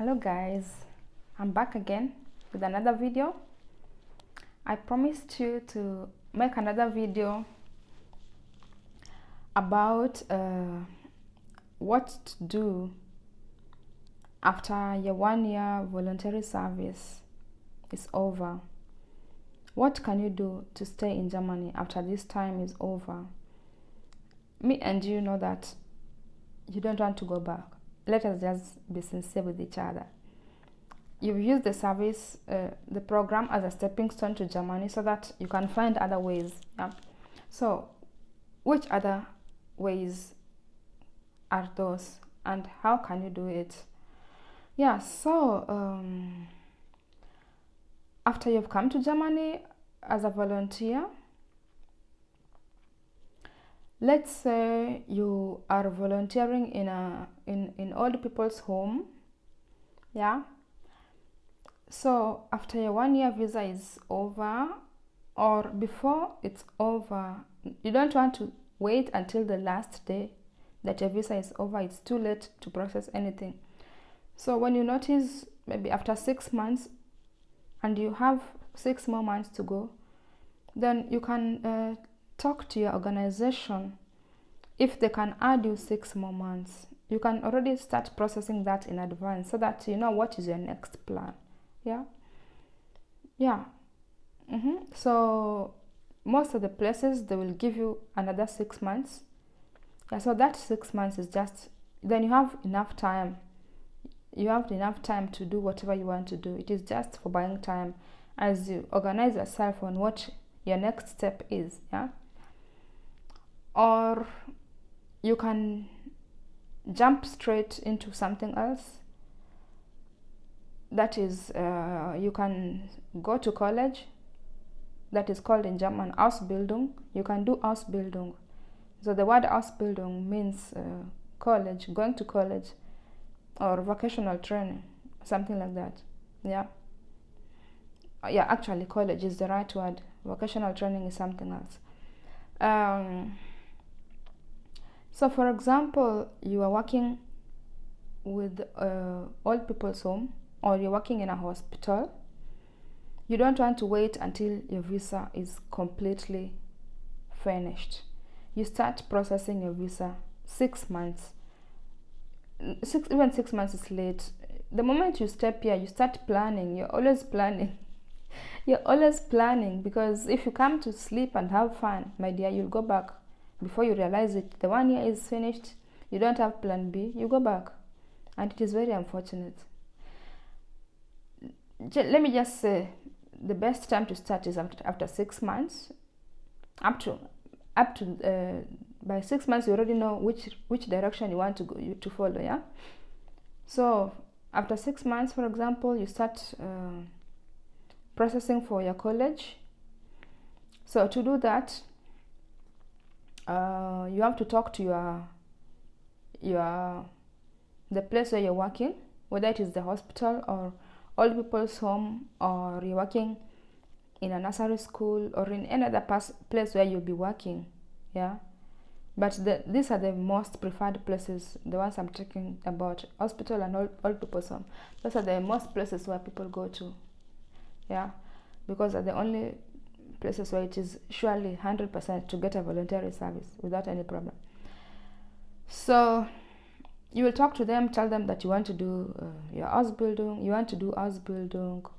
Hello guys, I'm back again with another video. I promised you to make another video about what to do after your 1 year voluntary service is over. What can you do to stay in Germany after this time is over? Me and you know that you don't want to go back. Let us just be sincere with each other. You've used the service, the program as a stepping stone to Germany so that you can find other ways. Yeah? So, which other ways are those and how can you do it? Yeah, so after you've come to Germany as a volunteer, let's say you are volunteering in old people's home, yeah. So after your 1 year visa is over, or before it's over, you don't want to wait until the last day that your visa is over. It's too late to process anything. So when you notice maybe after 6 months and you have 6 more months to go, then you can talk to your organization if they can add you 6 more months. You can already start processing that in advance so that you know what is your next plan. Yeah. So most of the places they will give you another 6 months. Yeah, so that 6 months is just, then you have enough time. You have enough time to do whatever you want to do. It is just for buying time as you organize yourself on what your next step is. Yeah. Or you can jump straight into something else. That is, you can go to college. That is called in German Ausbildung. You can do Ausbildung. So the word Ausbildung means college, going to college, or vocational training, something like that. Yeah. Yeah, actually college is the right word. Vocational training is something else. So for example, you are working with old people's home, or you're working in a hospital. You don't want to wait until your visa is completely finished. You start processing your visa 6 months. Even 6 months is late. The moment you step here, you start planning. You're always planning. You're always planning, because if you come to sleep and have fun, my dear, you'll go back. Before you realize it, the 1 year is finished. You don't have plan B. You go back. And it is very unfortunate. Let me just say, the best time to start is after 6 months. Up to by 6 months, you already know which direction you want to go to follow. Yeah. So after 6 months, for example, you start processing for your college. So to do that, you have to talk to the place where you're working, whether it is the hospital or old people's home, or you're working in a nursery school, or in any other place where you'll be working. Yeah. But these are the most preferred places, the ones I'm talking about, hospital and old people's home. Those are the most places where people go to. Yeah. Because they're the only places where it is surely 100% to get a voluntary service without any problem. So you will talk to them, tell them that you want to do your Ausbildung,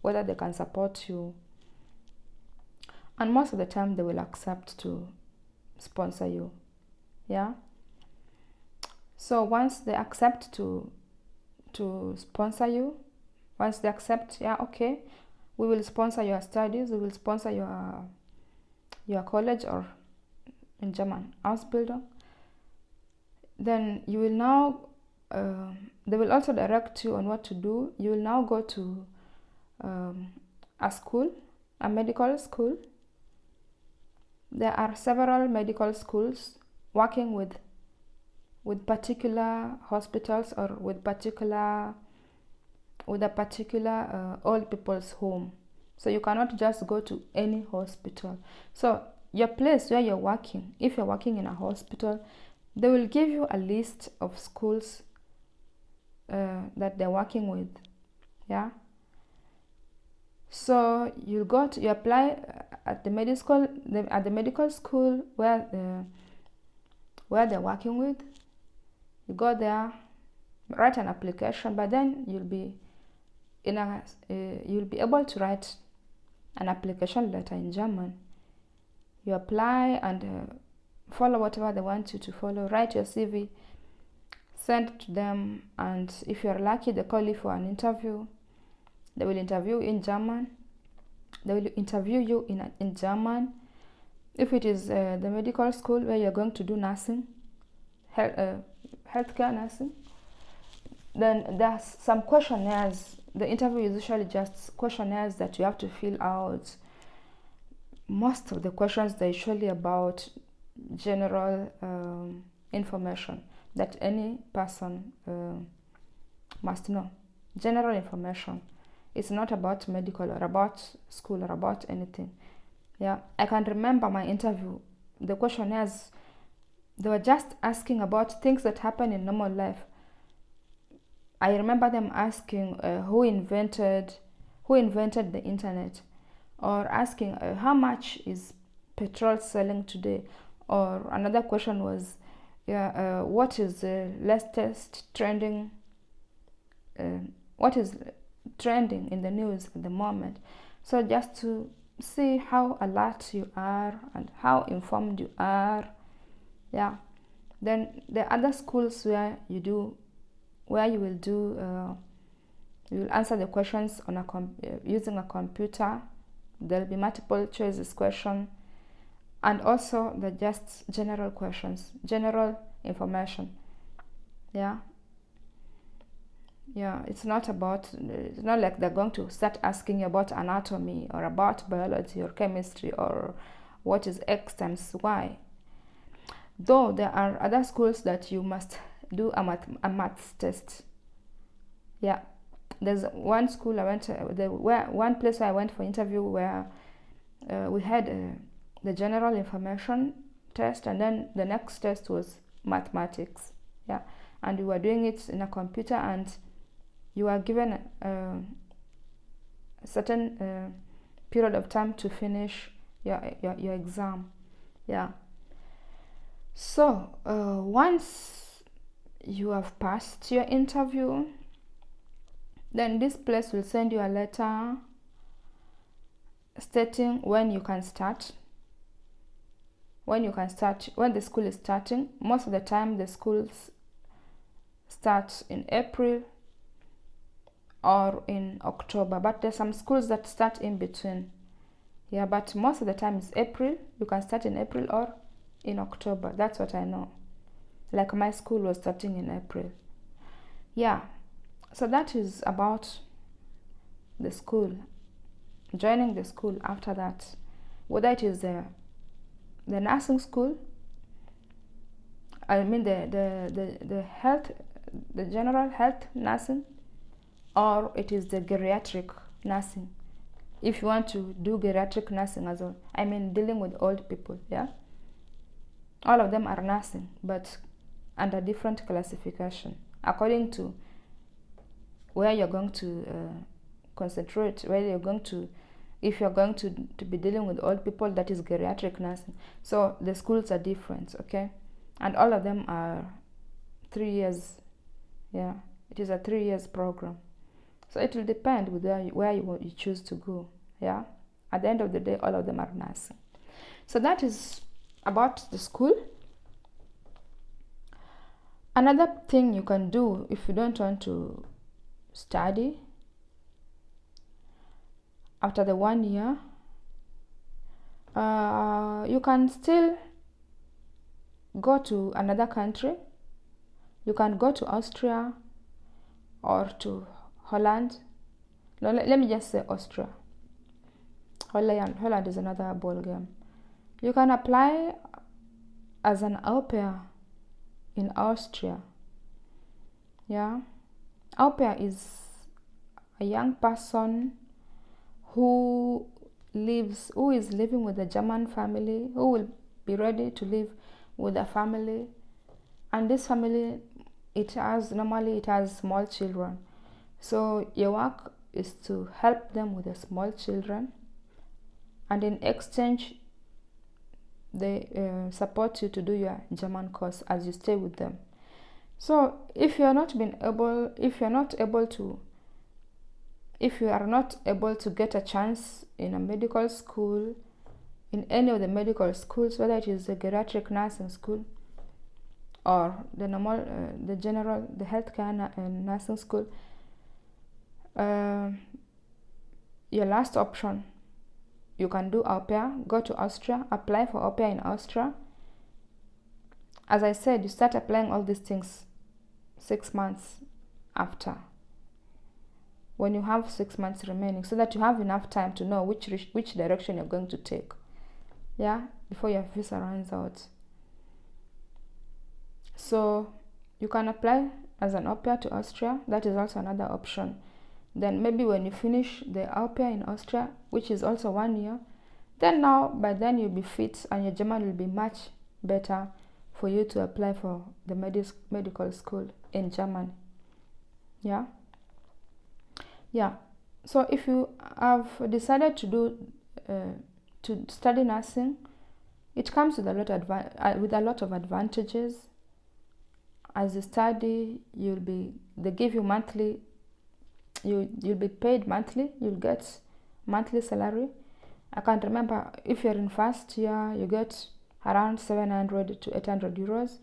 whether they can support you. And most of the time they will accept to sponsor you. Yeah. So once they accept to sponsor you, once they accept, yeah, okay, we will sponsor your studies, we will sponsor your college, or in German Ausbildung. Then you will now they will also direct you on what to do. You will now go to a school, a medical school. There are several medical schools working with particular hospitals, or with a particular old people's home. So you cannot just go to any hospital. So your place where you're working, if you're working in a hospital, they will give you a list of schools that they're working with. Yeah. So you apply at the medical school where they're working with. You go there, write an application, but then you'll be able to write an application letter in German. You apply and follow whatever they want you to follow. Write your CV, send it to them, and if you're lucky, they call you for an interview. They will interview in German. They will interview you in German. If it is the medical school where you're going to do nursing, healthcare nursing, then there's some questionnaires. The interview is usually just questionnaires that you have to fill out. Most of the questions, they're usually about general information that any person must know. General information. It's not about medical or about school or about anything. Yeah, I can remember my interview. The questionnaires, they were just asking about things that happen in normal life. I remember them asking who invented the internet, or asking how much is petrol selling today, or another question was what is the latest trending what is trending in the news at the moment. So just to see how alert you are and how informed you are. Yeah. Then the other schools where you will answer the questions on using a computer. There'll be multiple choices question, and also the just general questions, general information. Yeah. It's not like they're going to start asking you about anatomy or about biology or chemistry or what is X times Y. Though there are other schools that you must do a maths test. Yeah, there's one school I went one place I went for interview where we had the general information test, and then the next test was mathematics. Yeah, and we were doing it in a computer, and you are given a certain period of time to finish your exam. Yeah. So once you have passed your interview, then this place will send you a letter stating when you can start. When the school is starting. Most of the time the schools start in April or in October, but there's some schools that start in between. Yeah, but most of the time it's April. You can start in April or in October. That's what I know. Like my school was starting in April. Yeah, so that is about the school, joining the school after that, whether it is the nursing school, I mean the health, the general health nursing, or it is the geriatric nursing. If you want to do geriatric nursing as well, I mean dealing with old people. Yeah, all of them are nursing, but under different classification according to where you're going to concentrate, where you're going to, if you're going to be dealing with old people, that is geriatric nursing. So the schools are different, okay, and all of them are 3 years. Yeah, it is a 3 years program. So it will depend with where you choose to go. Yeah, at the end of the day, all of them are nursing. So that is about the school. Another thing you can do if you don't want to study after the 1 year, you can still go to another country. You can go to Austria or to Holland. No, let me just say Austria. Holland is another ball game. You can apply as an au pair in Austria. Yeah, au pair is a young person who is living with a German family, who will be ready to live with a family, and this family normally it has small children. So your work is to help them with the small children, and in exchange they support you to do your German course as you stay with them. So if you are not able to get a chance in a medical school, in any of the medical schools, whether it is the geriatric nursing school or the healthcare nursing school, your last option, you can do au pair, go to Austria, apply for au pair in Austria. As I said, you start applying all these things 6 months after, when you have 6 months remaining, so that you have enough time to know which direction you're going to take, before your visa runs out. So you can apply as an au pair to Austria. That is also another option. Then maybe when you finish the au pair in Austria, which is also 1 year, then by then you'll be fit and your German will be much better for you to apply for the medical school in Germany. So if you have decided to study nursing, it comes with a lot of advantages. As you study, they give you monthly. You'll be paid monthly. You'll get monthly salary. I can't remember, if you're in first year, you get around 700 to 800 euros.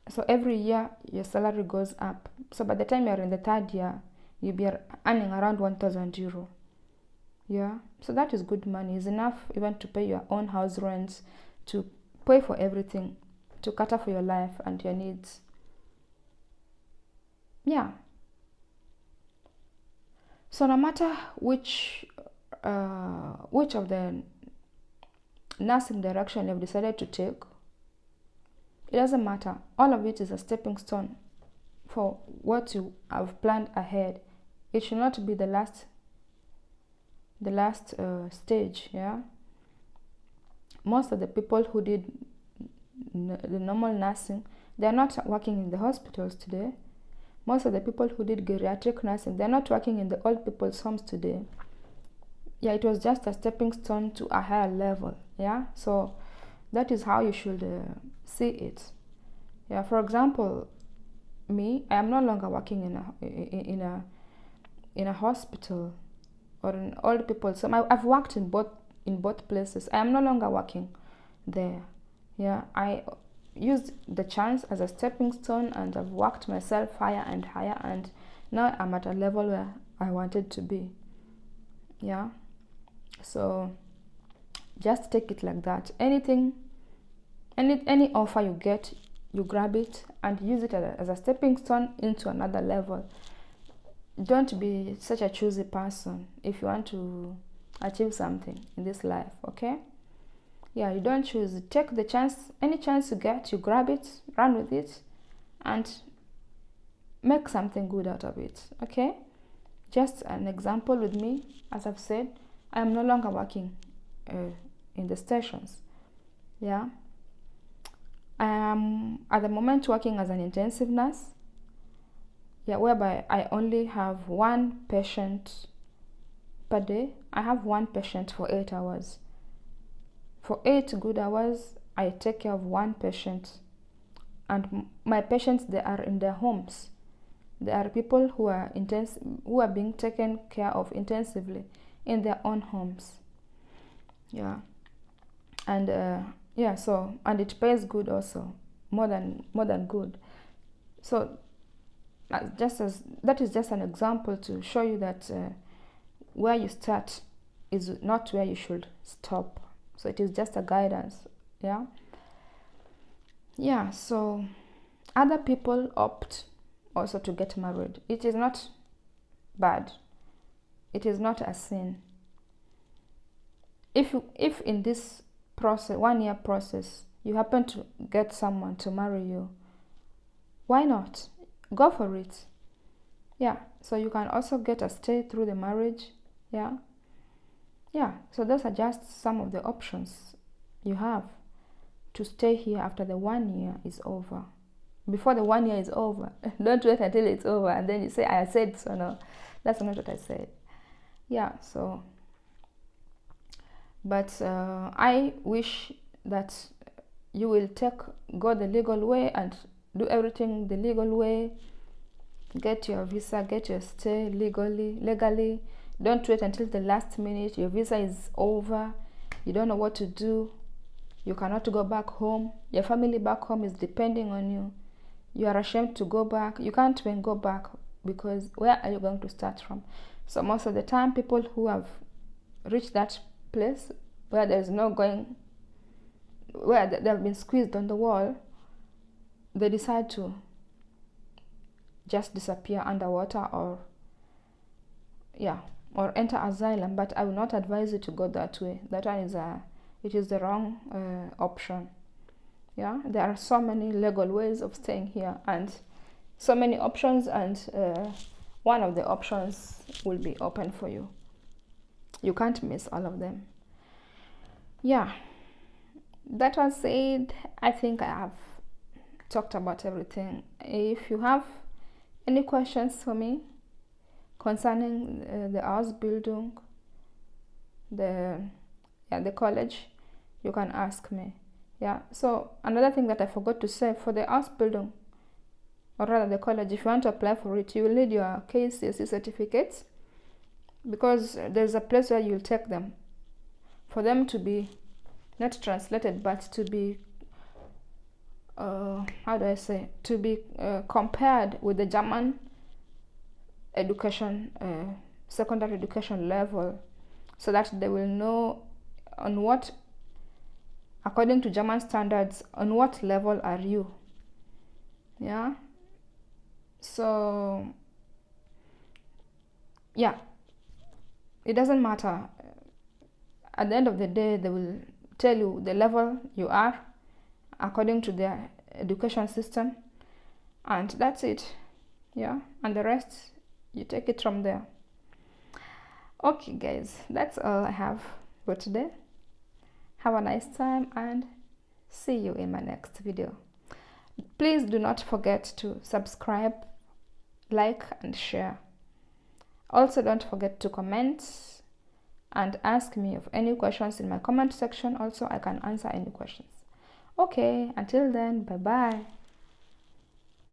So every year your salary goes up. So by the time you're in the third year, you'll be earning around 1,000 euro. So that is good money. It's enough even to pay your own house rents, to pay for everything, to cater for your life and your needs. So no matter which of the nursing direction you've decided to take, it doesn't matter. All of it is a stepping stone for what you have planned ahead. It should not be the last stage. Most of the people who did the normal nursing, they're not working in the hospitals today. Most of the people who did geriatric nursing, they're not working in the old people's homes today. It was just a stepping stone to a higher level. So that is how you should see it. For example, me, I am no longer working in a hospital or in old people's home. I've worked in both places. I am no longer working there. I used the chance as a stepping stone, and I've worked myself higher and higher, and now I'm at a level where I wanted to be. So just take it like that. Any offer you get, you grab it and use it as a stepping stone into another level. Don't be such a choosy person if you want to achieve something in this life, okay? You don't choose. Take the chance. Any chance you get, you grab it, run with it, and make something good out of it, okay? Just an example with me, as I've said, I am no longer working in the stations. I am at the moment working as an intensive nurse, whereby I only have one patient per day. I have one patient for 8 hours. For 8 good hours, I take care of one patient. And my patients, they are in their homes. There are people who are being taken care of intensively in their own homes. And and it pays good also, more than good. So that is just an example to show you that where you start is not where you should stop. So it is just a guidance. So other people opt also to get married. It is not bad. It is not a sin. If in this process, 1 year process, you happen to get someone to marry you, why not? Go for it. So you can also get a stay through the marriage. So those are just some of the options you have to stay here after the 1 year is over. before the 1 year is over. Don't wait until it's over and then you say, I said so. No, that's not what I said. Yeah, so, but I wish that you will go the legal way and do everything the legal way. Get your visa, get your stay legally. Don't wait until the last minute. Your visa is over. You don't know what to do. You cannot go back home. Your family back home is depending on you. You are ashamed to go back. You can't even go back because where are you going to start from? So most of the time, people who have reached that place where there's no going, where they have been squeezed on the wall, they decide to just disappear underwater or enter asylum. But I will not advise you to go that way. That one is it is the wrong option. Yeah, there are so many legal ways of staying here and so many options, and one of the options will be open for you. You can't miss all of them. Yeah, that was said. I think I have talked about everything. If you have any questions for me concerning the Ausbildung, the college, you can ask me. Yeah, so another thing that I forgot to say, for the Ausbildung, or rather the college, if you want to apply for it, you will need your KCSE certificates, because there's a place where you'll take them for them to be not translated, but to be to be compared with the German education, secondary education level, so that they will know on what, according to German standards, on what level are you. Yeah, so yeah, it doesn't matter. At the end of the day, they will tell you the level you are according to their education system, and that's it. Yeah, and the rest you take it from there. Okay guys, that's all I have for today. Have a nice time and see you in my next video. Please do not forget to subscribe, like and share. Also, don't forget to comment and ask me of any questions in my comment section. Also, I can answer any questions. Okay, until then, bye bye.